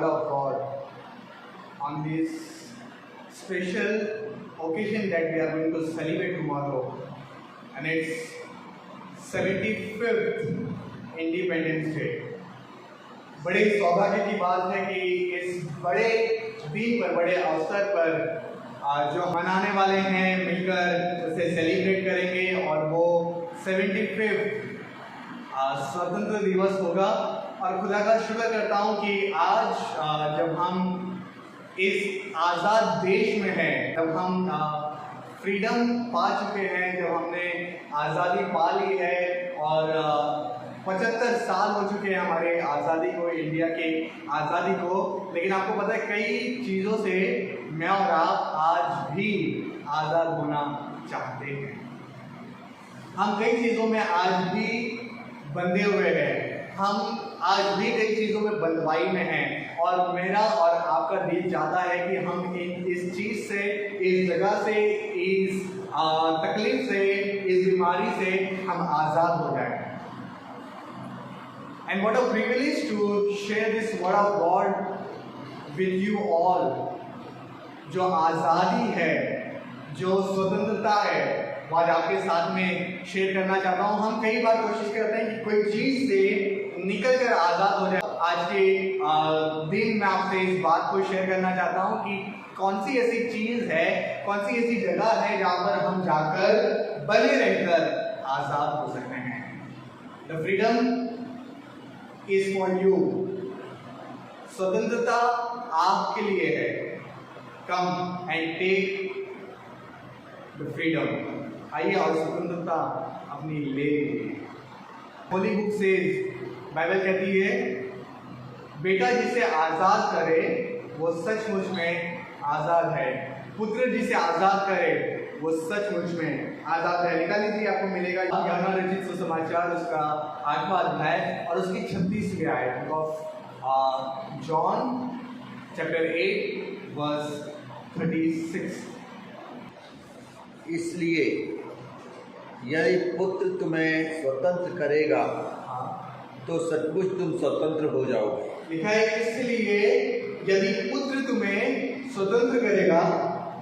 word of God on this special occasion that we are going to celebrate tomorrow, and it's 75th Independence Day. बड़े सौभाग्य की बात है कि इस बड़े दिन पर, बड़े अवसर पर जो मनाने वाले हैं मिलकर उसे सेलिब्रेट करेंगे और वो 75th स्वतंत्र दिवस होगा। और खुदा का शुक्र करता हूँ कि आज जब हम इस आज़ाद देश में हैं, जब हम फ्रीडम पा चुके हैं, जब हमने आज़ादी पा ली है और 75 साल हो चुके हैं हमारे आज़ादी को, इंडिया के आज़ादी को। लेकिन आपको पता है कई चीज़ों से मैं और आप आज भी आज़ाद होना चाहते हैं। हम कई चीज़ों में आज भी बंधे हुए हैं, हम आज भी कई चीज़ों में बंधवाई में हैं, और मेरा और आपका दिल चाहता है कि हम इस चीज़ से, इस जगह से, इस तकलीफ से, इस बीमारी से हम आज़ाद हो जाएं। And what a privilege to share this word of God with you all। जो आज़ादी है, जो स्वतंत्रता है, वो आज आपके साथ में शेयर करना चाहता हूँ। हम कई बार कोशिश करते हैं कि कोई चीज़ से निकल कर आज़ाद हो जाए। आज के दिन मैं आपसे इस बात को शेयर करना चाहता हूँ कि कौन सी ऐसी चीज़ है, कौन सी ऐसी जगह है जहाँ पर हम जाकर बने रहकर आज़ाद हो सकते हैं। The freedom is for you. स्वतंत्रता आपके लिए है। Come and take the freedom. आइए और स्वतंत्रता अपनी ले लीजिए। होली बुक से बाइबल कहती है, बेटा जिसे आज़ाद करे वो सचमुच में आज़ाद है, पुत्र जिसे आज़ाद करे वो सचमुच में आज़ाद है। निकाल लीजिए, आपको मिलेगा यूहन्ना रचित सुसमाचार उसका 8वां अध्याय और उसकी 36वीं आयत ऑफ जॉन चैप्टर 8 वर्स 36। इसलिए यदि पुत्र तुम्हें स्वतंत्र करेगा तो सचमुच तुम स्वतंत्र हो जाओगे। लिखा है, इसलिए यदि पुत्र तुम्हें स्वतंत्र करेगा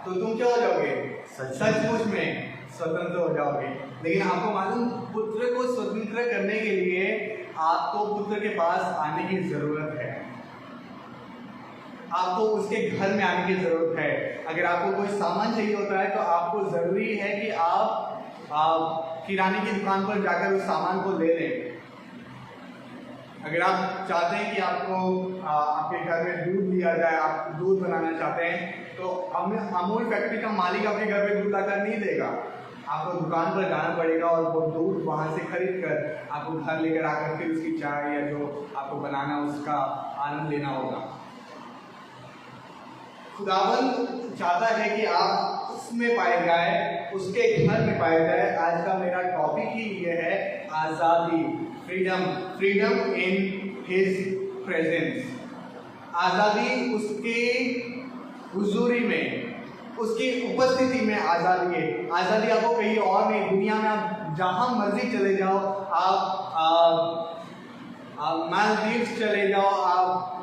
तो तुम क्या हो जाओगे? सचमुच में स्वतंत्र हो जाओगे। लेकिन आपको मालूम, पुत्र को स्वतंत्र करने के लिए आपको पुत्र के पास आने की जरूरत है, आपको उसके घर में आने की जरूरत है। अगर आपको कोई सामान चाहिए होता है तो आपको जरूरी है कि आप किराने की दुकान पर जाकर उस सामान को ले लें। अगर आप चाहते हैं कि आपको आपके घर में दूध लिया जाए, आप दूध बनाना चाहते हैं, तो अमूल फैक्ट्री का मालिक आपके घर पे दूध लाकर नहीं देगा। आपको दुकान पर जाना पड़ेगा और वो दूध वहाँ से खरीद कर आपको घर लेकर आकर फिर उसकी चाय या जो आपको बनाना उसका आनंद लेना होगा। खुदावंद चाहता है कि आप उसमें पाए जाए, उसके घर में पाए जाए। आज का मेरा टॉपिक ही ये है, आज़ादी, freedom, freedom in his presence. आज़ादी उसके हुजूरी में, उसकी उपस्थिति में आज़ादी है। आज़ादी आपको कहीं और नहीं, दुनिया में आप जहाँ मर्जी चले जाओ, आप मालदीव्स चले जाओ, आप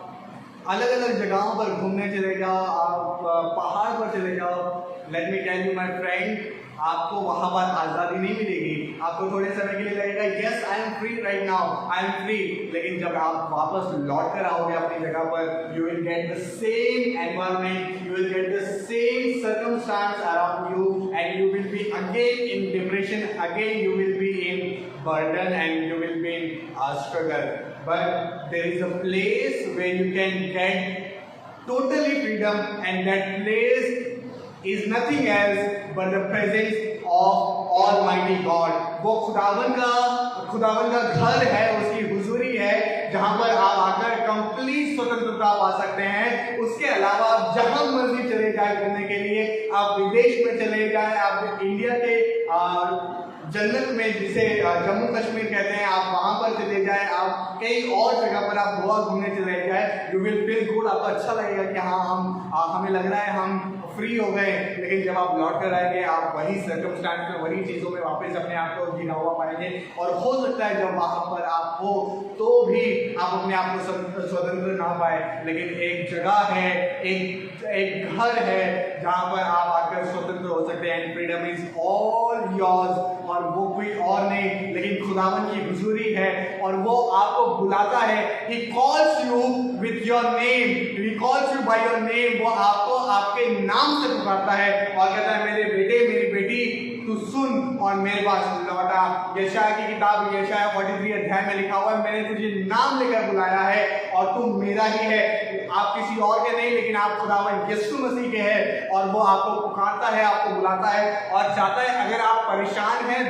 अलग अलग जगहों पर घूमने चले जाओ, आप पहाड़ पर चले जाओ। Let me tell you my friend, आपको वहाँ पर आज़ादी नहीं मिलेगी। आपको थोड़े समय के लिए लगेगा yes I am free right now, I am free. लेकिन जब आप वापस लौट कर आओगे अपनी जगह पर, you will get the same environment, you will get the same circumstance around you, and you will be again in depression, again you will be in burden and you will be in struggle. But there is a place where you can get totally freedom, and that place is nothing else but the presence of Almighty God. वो खुदावन का घर है, उसकी हुजूरी है, जहाँ पर आप आकर कंप्लीट स्वतंत्रता पा सकते हैं। उसके अलावा आप जहाँ मर्जी चले जाए घूमने के लिए, आप विदेश में चले जाए, आप इंडिया के जन्नत में, जिसे जम्मू कश्मीर कहते हैं, आप वहां पर चले जाए, आप कई और जगह पर आप गोवा घूमने चले जाए, यू विल फील गुड। आपको अच्छा लगेगा कि हाँ हमें लग रहा है हम फ्री हो गए। लेकिन जब आप लौट कर आएंगे, आप वही सर्कमस्टांस में, वही चीज़ों में वापस अपने आप को घिरा हुआ पाएंगे। और हो सकता है जब वहाँ पर आप हो तो भी आप अपने आप को स्वतंत्र ना पाए। लेकिन एक जगह है, एक घर है जहाँ पर आप आकर स्वतंत्र हो सकते हैं। फ्रीडम इज ऑल योर्स, और वो कोई और नहीं लेकिन खुदावन की हुजूरी है। और वो आपको बुलाता है, he calls you with your name, he calls you by your name। वो आपको आपके नाम से पुकारता है और कहता है मेरे बेटे, मेरी बेटी, तू सुन और मेरे पास लौटा। यशायाह की किताब यशायाह 43 अध्याय में लिखा हुआ है, मैंने तुझे नाम लेकर बुलाया है और तू मेरा ही है। आप किसी और के नहीं, लेकिन आप खुदावन यीशु मसीह के हैं। और वो आपको पुकारता है, आपको बुलाता है और चाहता है, अगर आप परेशान हैं,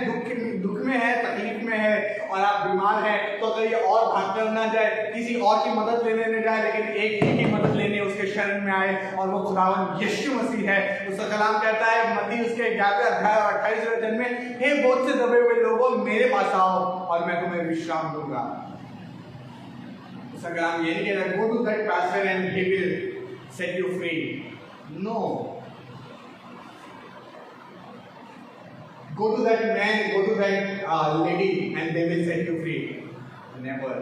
दुख में है, तकलीफ में है और आप बीमार हैं, तो कहीं और भाग कर ना जाए, किसी और की मदद लेने न जाए, लेकिन एक ही की मदद लेने उसके शरण में आए, और वो खुदावन यीशु मसीह है। उसका कलाम कहता है मत्ती उसके 11वें अध्याय और 28वें वचन में, हे बोझ से दबे हुए लोगों, मेरे पास आओ और मैं तुम्हें विश्राम दूंगा। उसका कलाम ये नहीं कह रहा go to that pastor and he will set you free. No, go to that man, go to that lady and they will set you free. Never.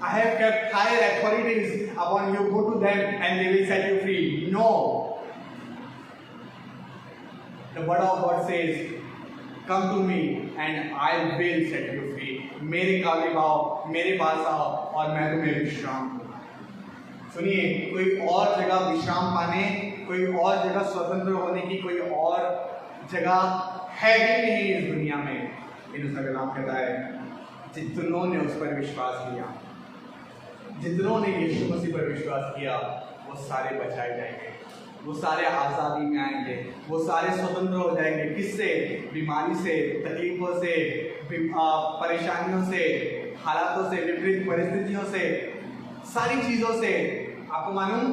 I have kept higher authorities upon you, go to them and they will set you free. No. The word of God says, come to me and I will set you free. मेरे काबिल आओ, मेरे पास आओ और मैं तुम्हें विश्राम दूंगा। सुनिए, कोई और जगह विश्राम पाने, कोई और जगह स्वतंत्र होने की कोई और जगह है ही नहीं इस दुनिया में। उसका कलाम कहता है जितनों ने उस पर विश्वास किया, जितनों ने यीशु मसीह पर विश्वास किया, वो सारे बचाए जाएंगे, वो सारे आज़ादी में आएंगे, वो सारे स्वतंत्र हो जाएंगे। किससे? बीमारी से, तकलीफों से, परेशानियों से, हालातों से, विपरीत परिस्थितियों से, सारी चीज़ों से। आपको मालूम,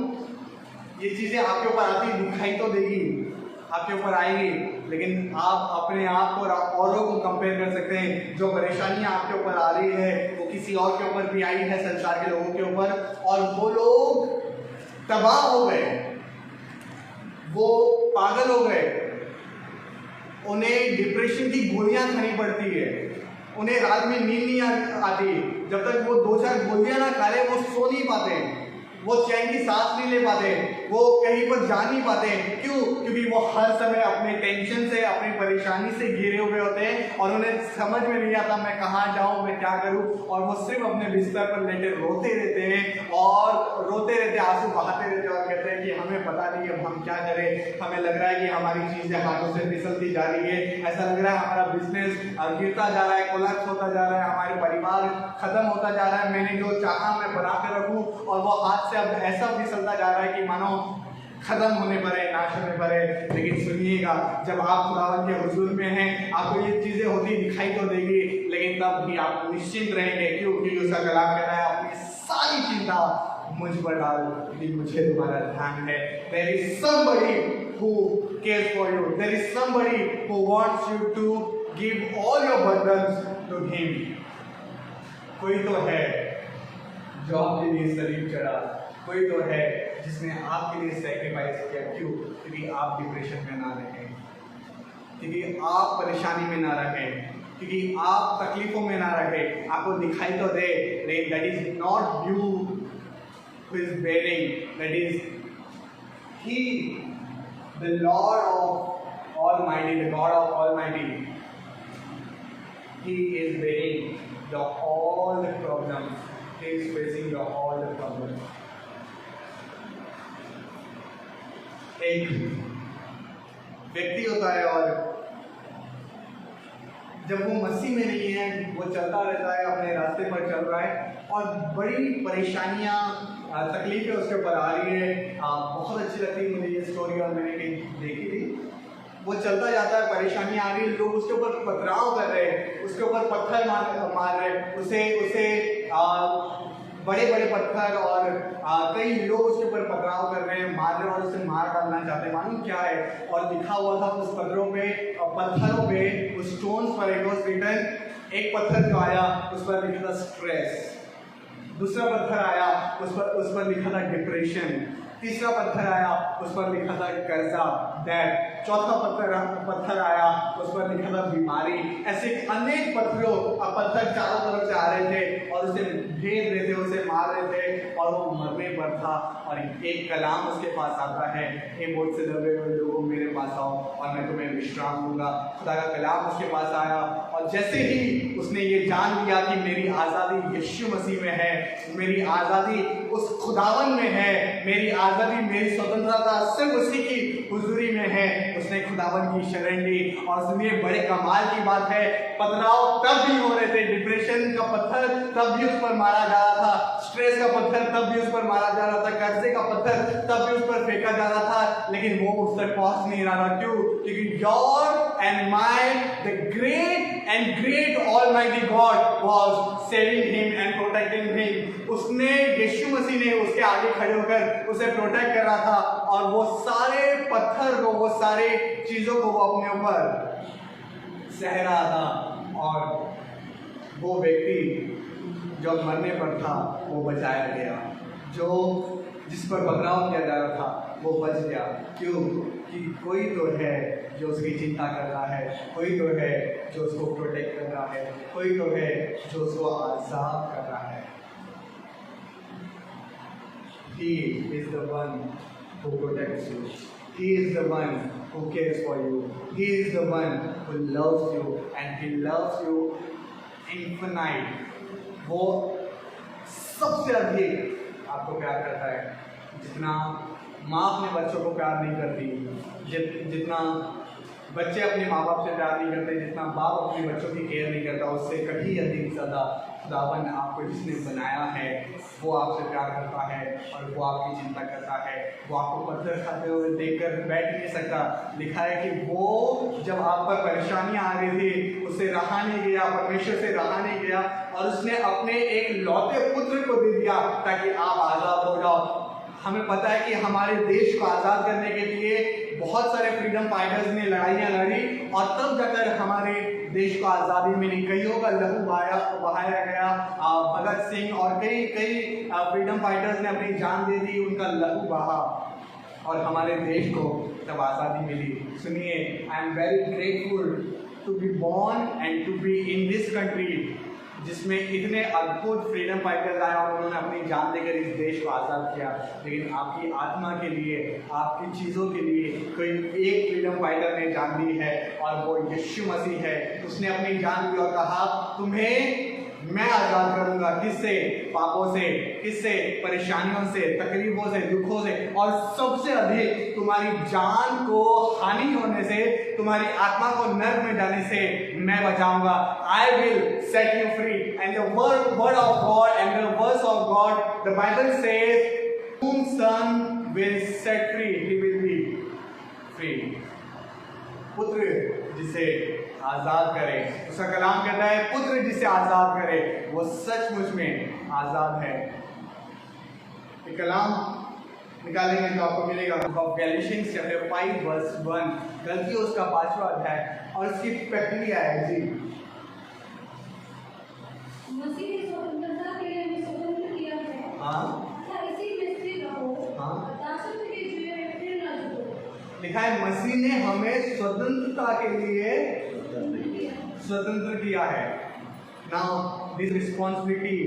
ये चीज़ें आपके ऊपर आती दिखाई तो देगी, आपके ऊपर आएगी, लेकिन आप अपने आप और औरों को कंपेयर कर सकते हैं। जो परेशानियां आपके ऊपर आ रही है वो किसी और के ऊपर भी आई है, संसार के लोगों के ऊपर, और वो लोग तबाह हो गए, वो पागल हो गए, उन्हें डिप्रेशन की गोलियां खानी पड़ती है, उन्हें रात में नींद नहीं आती, जब तक वो 2-4 गोलियां ना खा ले वो सो नहीं पाते, वो चैन की सांस नहीं ले पाते, वो कहीं पर जा नहीं पाते। क्यों? क्योंकि वो हर समय अपने टेंशन से, अपनी परेशानी से घिरे हुए होते हैं और उन्हें समझ में नहीं आता मैं कहाँ जाऊँ, मैं क्या करूँ, और वो सिर्फ अपने बिस्तर पर लेटे रोते रहते हैं और रोते रहते, आंसू बहाते रहते और कहते हैं कि हमें पता नहीं अब हम क्या करें, हमें लग रहा है कि हमारी चीज़ें हाथों से फिसलती जा रही है, ऐसा लग रहा है हमारा बिजनेस गिरता जा रहा है, कोलैप्स होता जा रहा है, हमारे परिवार खत्म होता जा रहा है, मैंने जो चाहा मैं बना कर रखूँ और वो हाथ से अब ऐसा फिसलता जा रहा है कि मानो खत्म होने पर है, नाश होने पर है। लेकिन सुनिएगा, जब आप खुदावन के हुजूर में हैं, आपको ये चीजें होती दिखाई तो देगी, लेकिन तब भी आप निश्चिंत रहेंगे। क्योंकि उसका कलाम कहता है अपनी सारी चिंता मुझ पर डाल, क्योंकि मुझे तुम्हारा ध्यान है। There is somebody who cares for you. There is somebody who wants you to give all your burdens to him. कोई तो है जो आपके लिए सलीब चढ़ा, कोई तो है जिसने आपके लिए सैक्रिफाइस किया। क्यों? क्योंकि आप डिप्रेशन में ना रहें, क्योंकि आप परेशानी में ना रहें, क्योंकि आप तकलीफों में ना रहें। आपको दिखाई तो दे, लेकिन that is not you who is bearing, that is he, the Lord of almighty, the God of almighty. He is bearing all the problems. He is facing all the problems. एक व्यक्ति होता है और जब वो मसीह में नहीं है, वो चलता रहता है, अपने रास्ते पर चल रहा है और बड़ी परेशानियां, तकलीफें उसके ऊपर आ रही है। बहुत अच्छी लगती है मुझे ये स्टोरी और मैंने कहीं देखी थी। वो चलता जाता है, परेशानी आ रही है, लोग उसके ऊपर पथराव कर रहे हैं, उसके ऊपर पत्थर मार रहे हैं, उसे बड़े बड़े पत्थर और कई लोग उसके ऊपर पथराव कर रहे हैं, मार रहे हैं और उसे मार डालना चाहते हैं। चाहते हैं। मालूम क्या है? और लिखा हुआ था उस पत्थरों पे, उस स्टोन्स पर, इट वाज रिटन, एक पत्थर जो आया उस पर लिखा था स्ट्रेस, दूसरा पत्थर आया उस पर लिखा था डिप्रेशन, तीसरा पत्थर आया उस पर लिखा था कर्जा, डेट, चौथा पत्थर आया उस पर लिखा था बीमारी। ऐसे अनेक पत्थर चारों तरफ से आ रहे थे और उसे घेर रहे थे, उसे मार रहे थे और वो मरने पर था। और एक कलाम उसके पास आता है, हे मौत से दबे हुए लोगों मेरे पास आओ और मैं तुम्हें विश्राम दूंगा। खुदा का कलाम उसके पास आया और जैसे ही उसने ये जान लिया कि मेरी आज़ादी यीशु मसीह में है, मेरी आज़ादी उस खुदावन में है, मेरी आज़ादी, मेरी स्वतंत्रता सिर्फ उसी की हुजूरी में है, उसने खुदावन की शरण ली। और सुनिए, बड़े कमाल की बात है, पथराव तब भी हो रहे थे, डिप्रेशन का पत्थर तब भी उस पर मारा जा रहा था, स्ट्रेस का पत्थर तब भी उस पर मारा जा रहा था, कर्जे का पत्थर तब भी उस पर फेंका जा रहा था, लेकिन वो उस तक पहुंच नहीं रहा था। क्यों? क्योंकि your and my the great almighty God was saving him and protecting him. उसने, यीशु मसीह ने उसके आगे खड़े होकर उसे प्रोटेक्ट कर रहा था और वो सारे पत्थर को, वो सारे चीजों को वो अपने ऊपर सह रहा था। और वो व्यक्ति जो मरने पर था वो बचाया गया, जिस पर पथराव किया जा रहा था वो बच गया। क्यों? कि कोई तो है जो उसकी चिंता कर रहा है, कोई तो है जो उसको प्रोटेक्ट कर रहा है, कोई तो है जो उसको आजाद कर रहा है। He is the one who protects you. He is the one who cares for you. He is the one who loves you, and he loves you infinite. वो सबसे अधिक आपको प्यार करता है, जितना माँ अपने बच्चों को प्यार नहीं करती, जितना बच्चे अपने माँ बाप से प्यार नहीं करते, जितना बाप अपने बच्चों की केयर नहीं करता, उससे कहीं अधिक ज़्यादा खुदावन आपको जिसने बनाया है वो आपसे प्यार करता है और वो आपकी चिंता करता है। वो आपको पत्थर खाते हुए देखकर बैठ नहीं सकता। लिखा है कि वो जब आप पर परेशानियां आ रही थी, उससे रहा नहीं गया, परमेश्वर से रहा नहीं गया और उसने अपने एक लौते पुत्र को दे दिया ताकि आप आज़ाद हो जाओ। हमें पता है कि हमारे देश को आज़ाद करने के लिए बहुत सारे फ्रीडम फाइटर्स ने लड़ाइयाँ लड़ी और तब जाकर हमारे देश को आज़ादी मिली। कईयों का लहू बहाया गया, भगत सिंह और कई फ्रीडम फाइटर्स ने अपनी जान दे दी, उनका लहू बहा और हमारे देश को तब आज़ादी मिली। सुनिए, I am very grateful to be born and to be in this country जिसमें इतने अद्भुत फ्रीडम फाइटर्स आए और उन्होंने अपनी जान देकर इस देश को आज़ाद किया। लेकिन आपकी आत्मा के लिए, आपकी चीज़ों के लिए कोई एक फ्रीडम फाइटर ने जान दी है और वो यीशु मसीह है। उसने अपनी जान दी और कहा, तुम्हें मैं आज़ाद करूंगा। किससे? पापों से, किससे? परेशानियों से, तकलीफों से, दुखों से और सबसे अधिक तुम्हारी जान को हानि होने से, तुम्हारी आत्मा को नर्क में जाने से मैं बचाऊंगा। I will set you free and the word of God and the words of God, the Bible says, whom son will set free he will be free। पुत्र जिसे आज़ाद करे, उसका कलाम कहता है, पुत्र जिसे आज़ाद करे वो सचमुच में आज़ाद है। ये कलाम निकालेंगे तो आपको मिलेगा गैलेशियंस चैप्टर 5 वर्स 1, गलती उसका 5वां अध्याय और उसकी पहली आयत जी। मसीह ने स्वतंत्रता के लिए हमें स्वतंत्र किया है। हाँ, इसी में स्थिर रहो। हाँ, दासत्व के जुए में फिर न जुड़ो। लिखा है मसीह ने हमें स्वतंत्रता के लिए स्वतंत्र किया है। Now this responsibility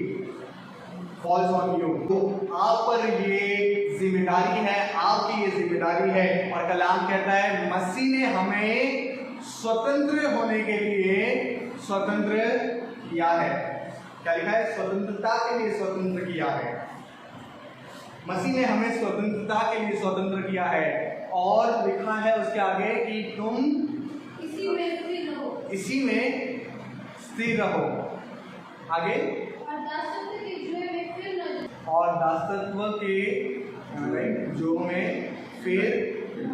falls on you. तो आप पर ये जिम्मेदारी है, आपकी ये जिम्मेदारी है। और कलाम कहता है मसीह ने हमें स्वतंत्र होने के लिए स्वतंत्र किया है। क्या लिखा है? स्वतंत्रता के लिए स्वतंत्र किया है। मसीह ने हमें स्वतंत्रता के लिए स्वतंत्र किया है और लिखा है उसके आगे कि तुम इसी में स्थिर रहो। इसी में स्थिर रहो। आगे, और दासत्व के जुए में फिर न जुड़ो। और दासत्व के जो में फिर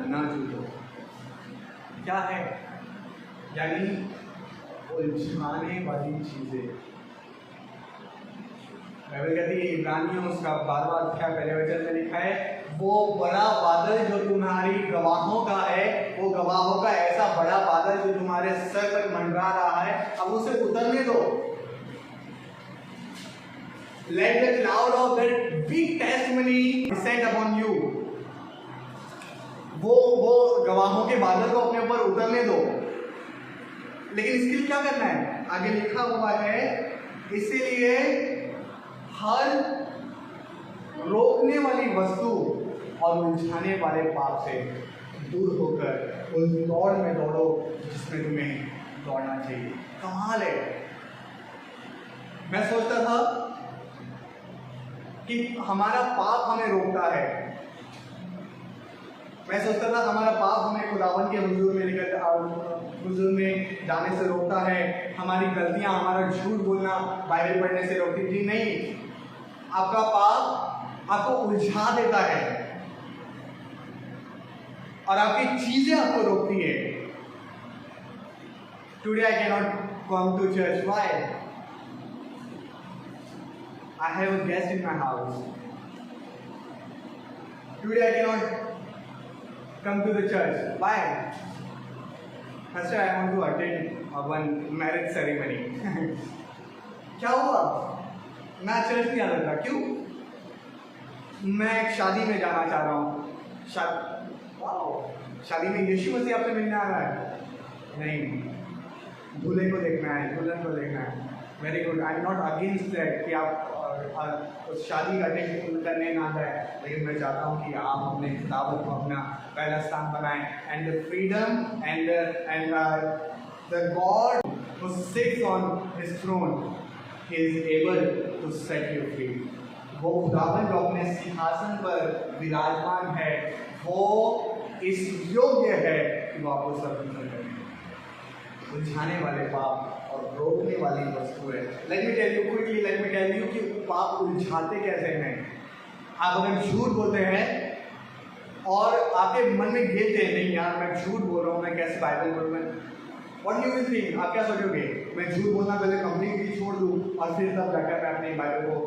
ना जुड़ो। क्या है? यानी उलझाने वाली चीजें। बाइबल कहती है इब्रानियों उसका 12वां अध्याय पहले वचन में लिखा है, वो बड़ा बादल जो तुम्हारी गवाहों का है, वो गवाहों का ऐसा बड़ा बादल जो तुम्हारे सर पर मंडरा रहा है, अब उसे उतरने दो। Let the cloud of that big testimony descend upon you. वो गवाहों के बादल को अपने ऊपर उतरने दो। लेकिन इसके लिए क्या करना है? आगे लिखा हुआ है, इसीलिए हर रोकने वाली वस्तु और उलझाने वाले पाप से दूर होकर उस दौड़ में दौड़ो जिसमें तुम्हें दौड़ना चाहिए। कमाल है। मैं सोचता था कि हमारा पाप हमें रोकता है। मैं सोचता था हमारा पाप हमें खुदावन के हुजूर में जाने से रोकता है, हमारी गलतियां, हमारा झूठ बोलना, बाइबल पढ़ने से रोकती थी। नहीं, आपका पाप आपको उलझा देता है और आपकी चीजें आपको रोकती है। Today I can not come to church. Why? I have a guest in my house. Today I cannot come to the church. Why? Pastor, I want to attend one marriage ceremony. क्या हुआ? मैं church नहीं आ सकता। क्यों? मैं एक शादी में जाना चाह रहा हूँ। शादी में यीशु मसीह आपसे मिलने आ रहा है? नहीं, दूल्हे को देखना है, दुल्हन को देखना है। Very good, I am not against that कि आप उस शादी का अटेंड करने ना जाए, लेकिन मैं चाहता हूँ कि आप अपने खुदावंद को अपना पहला स्थान बनाएं। And the freedom and the God who sits on his throne, he is able to set you free. वो खुदावंद जो अपने सिंहासन पर विराजमान है, वो इस योग्य है कि वो आपको स्वतंत्र करे। उलझाने वाले पाप और रोकने वाली वस्तु है। Let me tell you quickly, let me tell you कि पाप उलझाते कैसे हैं। आप अगर झूठ बोलते हैं और आपके मन में घेरते हैं, नहीं यार मैं झूठ बोल रहा हूँ, मैं कैसे बाइबल पढ़ूँ, व्हाट यू विल थिंक? आप क्या सोचोगे? मैं झूठ बोलना पहले कंप्लीटली छोड़ दूँ और फिर तब जाकर मैं अपनी बाइबल को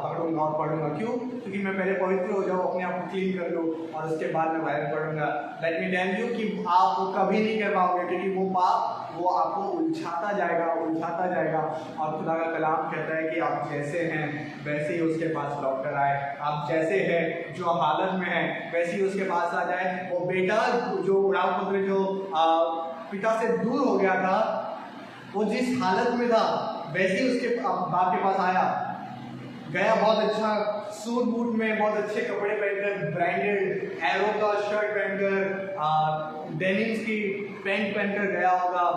पकड़ूंगा और पढ़ूंगा। क्यों? क्योंकि मैं पहले पवित्र हो जाऊँ, अपने आप को क्लीन कर लूँ और उसके बाद मैं बाइबल पढ़ूंगा। लेट मी टेल यू कि आप वो कभी नहीं कर पाओगे, क्योंकि वो पाप वो आपको उलझाता जाएगा, उलझाता जाएगा। और खुदा का कलाम कहता है कि आप जैसे हैं वैसे ही उसके पास लौट कर आए। आप जैसे हैं, जो हालत में है, वैसे ही उसके पास आ जाए। वो बेटा जो उड़ाव पुत्र जो पिता से दूर हो गया था, वो जिस हालत में था वैसे ही उसके बाप के पास आया, गया बहुत अच्छा सूट बूट में, बहुत अच्छे कपड़े पहनकर, ब्रांडेड एरो का शर्ट पहनकर, डेनिम्स की पैंट पहनकर गया होगा,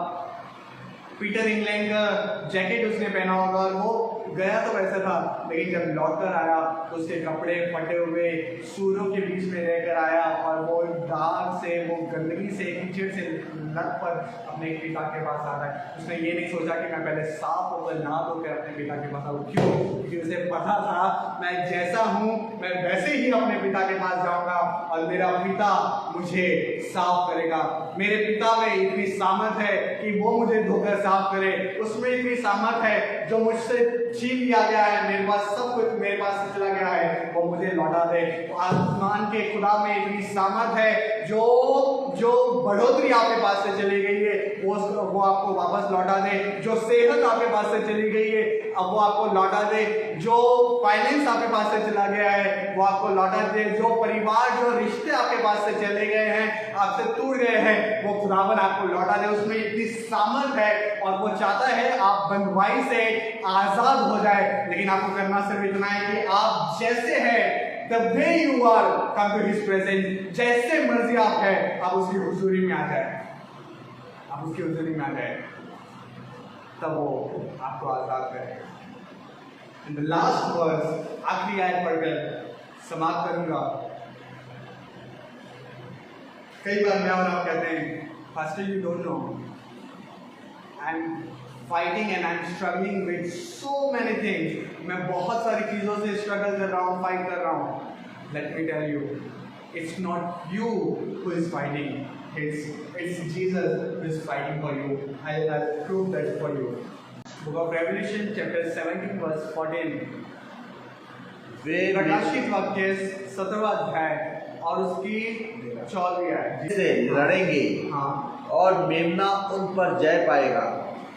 पीटर इंग्लैंड का जैकेट उसने पहना होगा। और वो गया तो वैसा था, लेकिन जब लौट कर आया तो उसके कपड़े फटे हुए सूरों के बीच में रहकर आया और वो दाग से, वो गंदगी से, कीचड़ से लत पर अपने पिता के पास आ रहा है। उसने ये नहीं सोचा कि मैं पहले साफ होकर नहा धोकर अपने पिता के पास आऊँ। क्यों? क्योंकि उसे पता था मैं जैसा हूँ मैं वैसे ही अपने पिता के पास जाऊँगा और मेरा पिता मुझे साफ करेगा। मेरे पिता में इतनी सामर्थ है कि वो मुझे धोकर साफ करे। उसमें इतनी सामर्थ है, जो मुझसे छीन लिया गया है, मेरे पास सब कुछ मेरे पास से चला गया है, वो मुझे लौटा दे। आसमान के खुदा में इतनी सामर्थ है, जो बढ़ोतरी आपके पास से चली गई है वो आपको वापस लौटा दे। जो सेहत आपके पास से चली गई है अब वो आपको लौटा दे। जो फाइनेंस आपके पास से चला गया है वो आपको लौटा दे। जो परिवार, जो रिश्ते आपके पास से चले गए हैं, आपसे टूट गए हैं, वो खुदावन आपको लौटा दे। उसमें इतनी सामर्थ है और वो चाहता है आप बंधुआई से आजाद हो जाए। लेकिन आपको करना सिर्फ इतना है कि आप जैसे हैं, the way you are, come to his presence, जैसे मर्जी आप है, आप उसकी हुजूरी में आ जाए, आप उसकी हुजूरी में आ जाए, तब वो आपको आजाद करेगा। In the last verse, आखिरी आयत पढ़कर समाप्त करूंगा। कई बार मैं और आप कहते हैं, Pastor, you don't know, I'm fighting and I'm struggling with so many things. मैं बहुत सारी चीज़ों से स्ट्रगल कर रहा हूँ, फाइट कर रहा हूँ। Let me tell you, it's not you who is fighting. It's Jesus who is fighting for you. I'll prove that for you. Book of Revelation, chapter 17, verse 14. प्रकाशित वाक्य 17वां अध्याय और उसकी 14वीं आयत। से लड़ेंगे हाँ और मेमना उन पर जय पाएगा,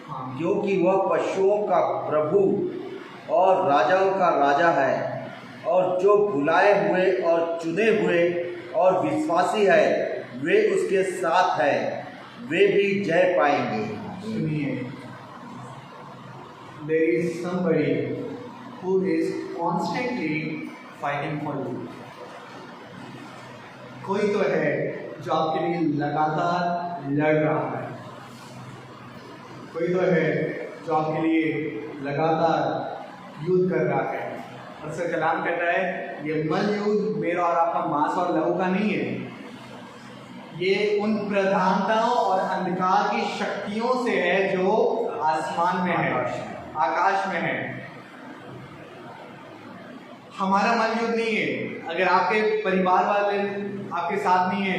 हाँ क्योंकि वह पशुओं का प्रभु और राजाओं का राजा है, और जो बुलाए हुए और चुने हुए और विश्वासी है वे उसके साथ है, वे भी जय पाएंगे। सुनिए, there is somebody who is constantly fighting for you। कोई तो है जो आपके लिए लगातार लड़ रहा है, कोई तो है जो आपके लिए लगातार युद्ध कर रहा है। और उसका कलाम कहता है ये मल युद्ध मेरा और आपका मांस और लहू का नहीं है, ये उन प्रधानताओं और अंधकार की शक्तियों से है जो आसमान में है, आकाश में है। हमारा मन युद्ध नहीं है। अगर आपके परिवार वाले आपके साथ नहीं है,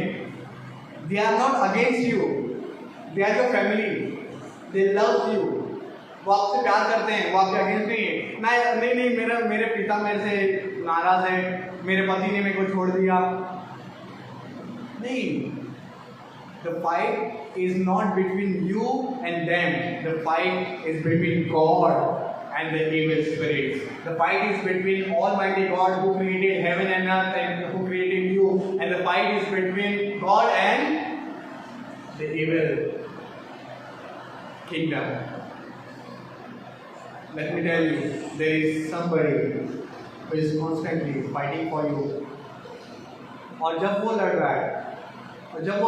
they are not against you, they are your family, they love you, वो आपसे प्यार करते हैं, वो आपके अगेंस्ट नहीं है। नहीं मेरे पिता मेरे से नाराज है, मेरे पति ने मेरे को छोड़ दिया। नहीं, the fight is not between you and them, the fight is between God and the evil spirits. The fight is between Almighty God who created heaven and earth and who created you, and the fight is between God and the evil kingdom. Let me tell you, there is somebody who is constantly fighting for you. और जब वो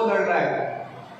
लड़ रहा है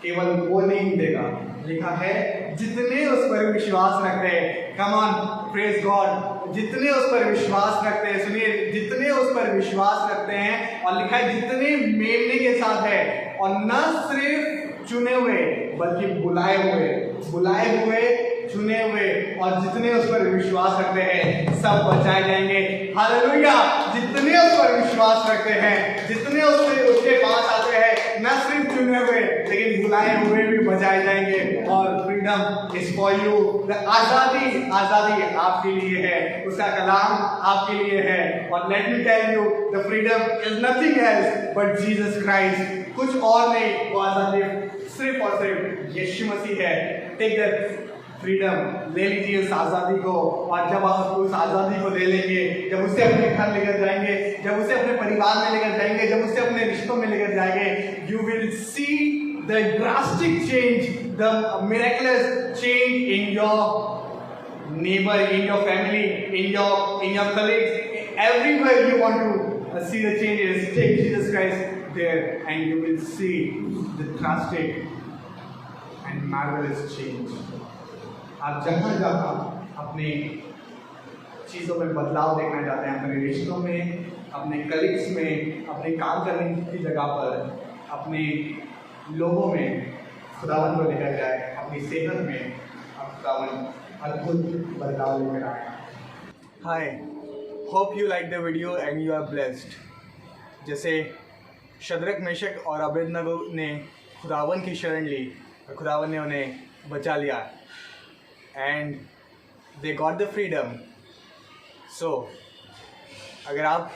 केवल वो नहीं देगा, लिखा है जितने उस पर विश्वास रखते हैं, कम ऑन प्रेज गॉड, जितने उस पर विश्वास रखते हैं, सुनिए, जितने उस पर विश्वास रखते हैं, और लिखा है जितने मेमने के साथ है, और न सिर्फ चुने हुए बल्कि बुलाए हुए चुने हुए, और जितने उस पर विश्वास रखते हैं सब बचाए जाएंगे। हालेलुया! जितने उस पर विश्वास रखते हैं, जितने उसके पास आते हैं, न सिर्फ चुने हुए लेकिन बुलाए हुए भी बचाए जाएंगे। और फ्रीडम इज फॉर यू, आजादी आपके लिए है, उसका कलाम आपके लिए है। और let me tell you, the freedom is nothing else but Jesus Christ, कुछ और नहीं, वो आजादी सिर्फ और सिर्फ यीशु मसीह है। टेक दैट फ्रीडम, ले लीजिए उस आज़ादी को, और जब आप उस आज़ादी को ले लेंगे, जब उसे अपने घर लेकर जाएंगे, जब उसे अपने परिवार में लेकर जाएंगे, जब उसे अपने रिश्तों में लेकर जाएंगे, you will see the drastic change, the miraculous change in your neighbour, in your family, in your colleagues, everywhere you want to see the changes. Take Jesus Christ there and you will see the drastic and marvelous change. आप जहाँ अपने चीज़ों में बदलाव देखना चाहते हैं, अपने रिश्तों में, अपने कलीग्स में, अपने काम करने की जगह पर, अपने लोगों में खुदावन को लेकर जाए, अपनी सेहत में खुदावन अद्भुत बदलाव लेकर आए। Hi, hope you like the video and you are blessed. जैसे शद्रक, मेशक और अबेदनगो ने खुदावन की शरण ली, खुदावन ने उन्हें बचा लिया, and they got the freedom. So अगर आप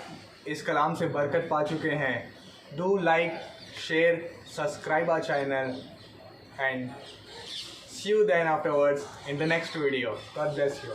इस कलाम से बरकत पा चुके हैं, do like, share, subscribe our channel, and see you then afterwards in the next video. God bless you.